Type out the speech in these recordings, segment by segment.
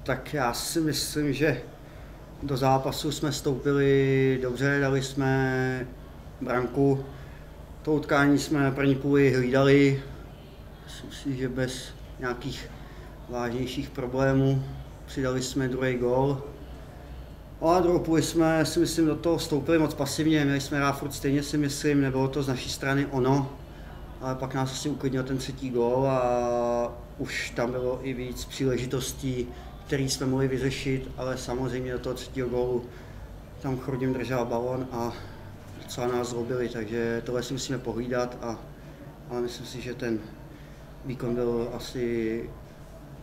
Tak já si myslím, že do zápasu jsme vstoupili dobře, dali jsme branku. To utkání jsme první půli hlídali, myslím si, že bez nějakých vážnějších problémů. Přidali jsme druhý gól. A druhou půli jsme, si myslím, do toho vstoupili moc pasivně, měli jsme hrát furt stejně, si myslím, nebylo to z naší strany ono. Ale pak nás asi uklidnil ten třetí gól a už tam bylo i víc příležitostí, které jsme mohli vyřešit, ale samozřejmě do toho třetího gólu tam Chrudim držel balon a docela nás zrobili, takže tohle si musíme pohlídat, ale myslím si, že ten výkon byl asi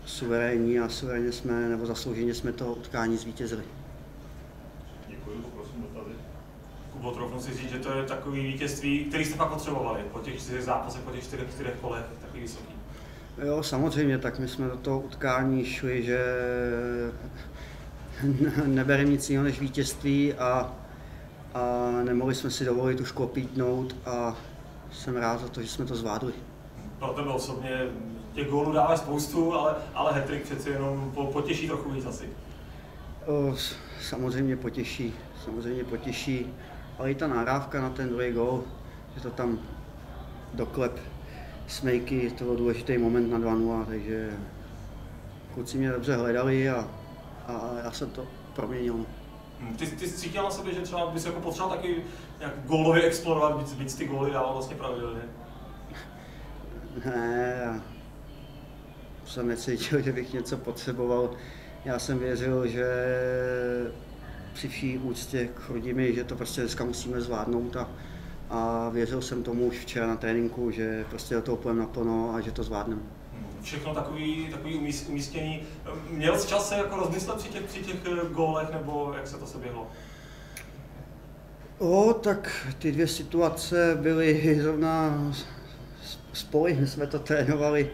suverénní a suverénně jsme, nebo zaslouženě jsme to utkání zvítězili. Děkuji, poprosím dotazy. Kubo, troufnu si říct, že to je takový vítězství, který jste pak potřebovali po těch 4 zápasech, po těch 4 kolech, takový vysoký. Jo, samozřejmě, tak my jsme do toho utkání šli, že nebereme nic jiného než vítězství a nemohli jsme si dovolit už klopítnout a jsem rád za to, že jsme to zvládli. Pro tebe osobně těch gólů dáváš spoustu, ale hat-trick přeci jenom potěší trochu víc asi. Samozřejmě potěší, ale i ta nahrávka na ten druhý gól, že to tam doklep Smejky, to byl důležitý moment na 2-0, takže kluci mě dobře hledali a já jsem to proměnil. Ty cítil na sebe, že třeba bys jako potřeboval taky nějak gólově explorovat, víc ty góly dával vlastně pravidelně? Ne, já jsem necítil, že bych něco potřeboval. Já jsem věřil, že při vší úctě k Chrudimi, že to prostě dneska musíme zvládnout a věřil jsem tomu už včera na tréninku, že prostě do toho půjdeme naplno a že to zvládneme. Všechno takový umístění. Měl jsi čas se jako rozmyslet při těch gólech, nebo jak se to se běhlo? Tak ty dvě situace byly zrovna spolu, my jsme to trénovali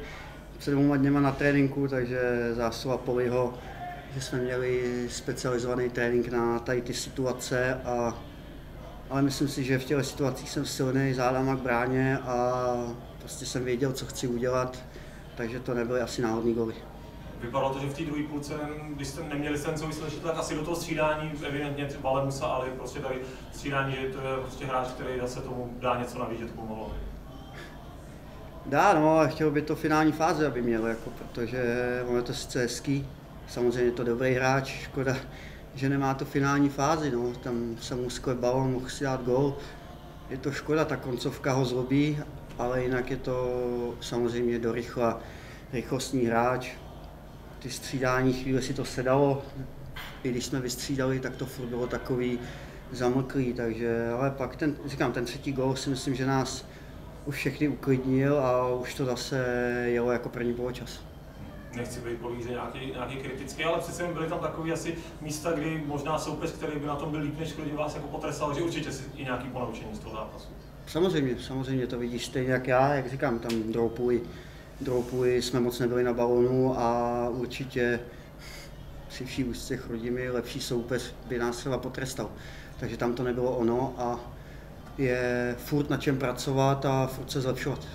před 2 dněma na tréninku, takže zásluha Poliho, že jsme měli specializovaný trénink na tady ty situace, ale myslím si, že v těch situacích jsem silný, zádama k bráně a prostě jsem věděl, co chci udělat, takže to nebyly asi náhodný góly. Vypadalo to, že v té druhé půlce, když jste neměli ten souvislosti, tak asi do toho střídání, evidentně Valemusa, ale prostě tady střídání, že to je prostě hráč, který zase tomu dá něco navíc, že to pomohlo. Dá, no, a chtěl by to finální fáze, aby měl, jako, protože on je to sice hezký, samozřejmě je to dobrý hráč, škoda, že nemá to finální fázi, no, tam se mu sklep balon, mohl si dát gól, je to škoda, ta koncovka ho zlobí, ale jinak je to samozřejmě do rychlostní hráč, ty střídání chvíli si to sedalo, i když jsme vystřídali, tak to furt bylo takový zamlklý, takže, ale pak ten třetí gól si myslím, že nás už všechny uklidnil a už to zase jelo jako první poločas. Nechci být políře nějaký kritický, ale přece byly tam takové asi místa, kdy možná soupeř, který by na tom byl líp než Chrudim, vás jako potrestal, že určitě si i nějaký ponaučení z toho zápasu. Samozřejmě to vidíš stejně jak já, jak říkám, tam druhou půli jsme moc nebyli na balonu a určitě při vší úctě Chrudimi lepší soupeř by nás třeba potrestal. Takže tam to nebylo ono a je furt na čem pracovat a furt se zlepšovat.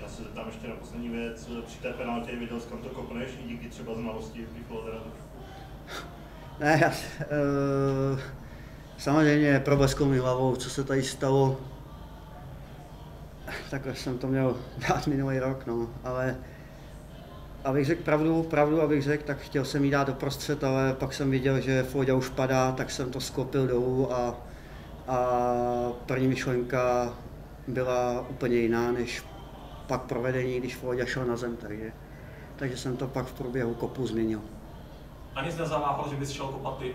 Já se zeptám ještě na poslední věc. Při té penaltě viděl jsi, kam to kopneš, i díky třeba znalosti Pichloza? Ne, samozřejmě problesklo mi hlavou, co se tady stalo. Takhle jsem to měl dát minulý rok, no, ale abych řekl pravdu abych řekl, tak chtěl jsem jí dát doprostřed, ale pak jsem viděl, že Fóďa už padá, tak jsem to sklopil dolů a první myšlenka byla úplně jiná, než pak provedení, když Fóďa šel na zem, takže jsem to pak v průběhu kopu změnil. A nic nezaváhal, že bys šel kopat ty?